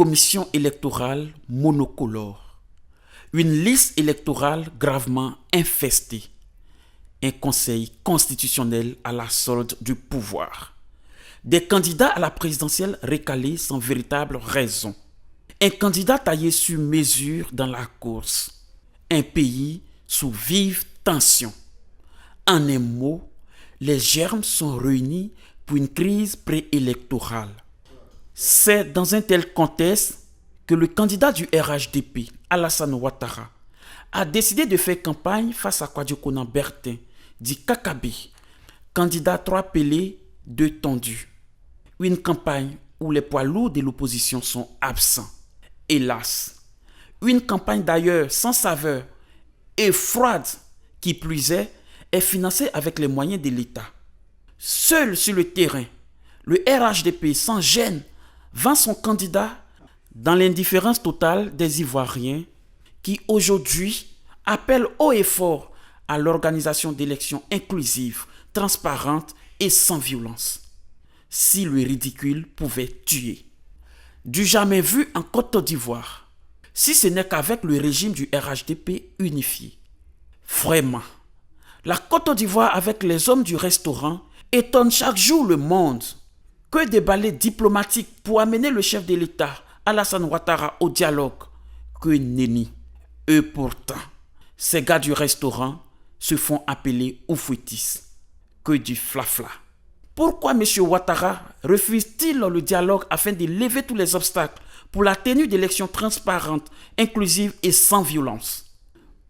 commission électorale monocolore, une liste électorale gravement infestée, un conseil constitutionnel à la solde du pouvoir, des candidats à la présidentielle recalés sans véritable raison, un candidat taillé sur mesure dans la course, un pays sous vive tension. En un mot, les germes sont réunis pour une crise préélectorale. C'est dans un tel contexte que le candidat du RHDP, Alassane Ouattara, a décidé de faire campagne face à Kwadjo Konan Bertin, dit Kakabe, candidat 3 pelés, 2 tendus. Une campagne où les poids lourds de l'opposition sont absents. Hélas, une campagne d'ailleurs sans saveur et froide qui plus est financée avec les moyens de l'État. Seul sur le terrain, le RHDP sans gêne vend son candidat dans l'indifférence totale des Ivoiriens qui aujourd'hui appellent haut et fort à l'organisation d'élections inclusives, transparentes et sans violence. Si le ridicule pouvait tuer. Du jamais vu en Côte d'Ivoire, si ce n'est qu'avec le régime du RHDP unifié. Vraiment, la Côte d'Ivoire avec les hommes du restaurant étonne chaque jour le monde. Que des balais diplomatiques pour amener le chef de l'État, Alassane Ouattara, au dialogue. Que nenni. Et pourtant, ces gars du restaurant se font appeler oufouettis. Que du flafla. Pourquoi M. Ouattara refuse-t-il le dialogue afin de lever tous les obstacles pour la tenue d'élections transparentes, inclusives et sans violence?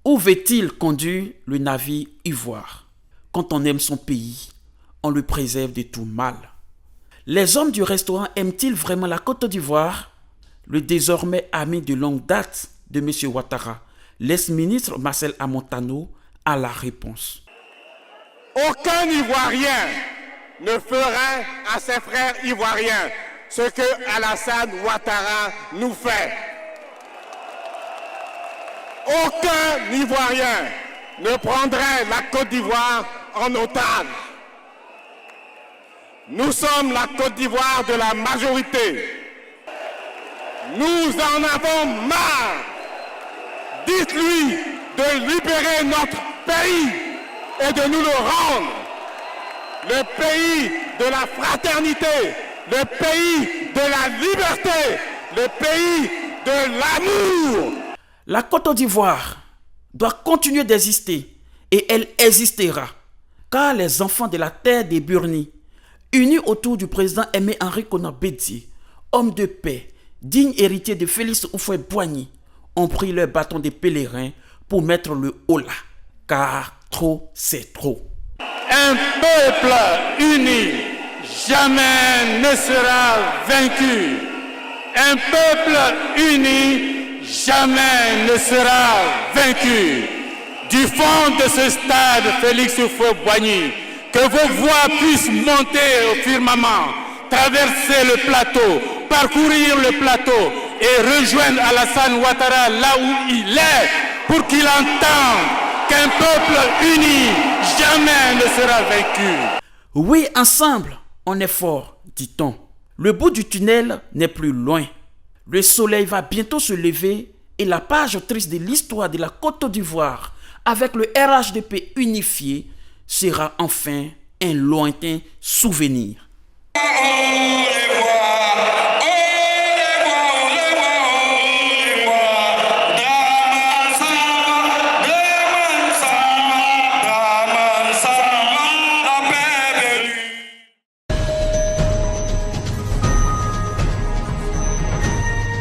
Où veut-il conduire le navire ivoire? Quand on aime son pays, on le préserve de tout mal. Les hommes du restaurant aiment-ils vraiment la Côte d'Ivoire? Le désormais ami de longue date de M. Ouattara, l'ex-ministre Marcel Amontano, a la réponse. Aucun Ivoirien ne fera à ses frères ivoiriens ce que Alassane Ouattara nous fait. Aucun Ivoirien ne prendrait la Côte d'Ivoire en otage. Nous sommes la Côte d'Ivoire de la majorité. Nous en avons marre. Dites-lui de libérer notre pays et de nous le rendre. Le pays de la fraternité, le pays de la liberté, le pays de l'amour. La Côte d'Ivoire doit continuer d'exister et elle existera, car les enfants de la terre des Burnis, unis autour du président Aimé Henri Konan Bédié, homme de paix, digne héritier de Félix Houphouët-Boigny, ont pris leur bâton de pèlerin pour mettre le holà, car trop c'est trop. Un peuple uni jamais ne sera vaincu. Un peuple uni jamais ne sera vaincu. Du fond de ce stade, Félix Houphouët-Boigny, que vos voix puissent monter au firmament, traverser le plateau, parcourir le plateau et rejoindre Alassane Ouattara là où il est pour qu'il entende qu'un peuple uni jamais ne sera vaincu. Oui, ensemble, on est fort, dit-on. Le bout du tunnel n'est plus loin. Le soleil va bientôt se lever et la page triste de l'histoire de la Côte d'Ivoire avec le RHDP unifié sera enfin un lointain souvenir.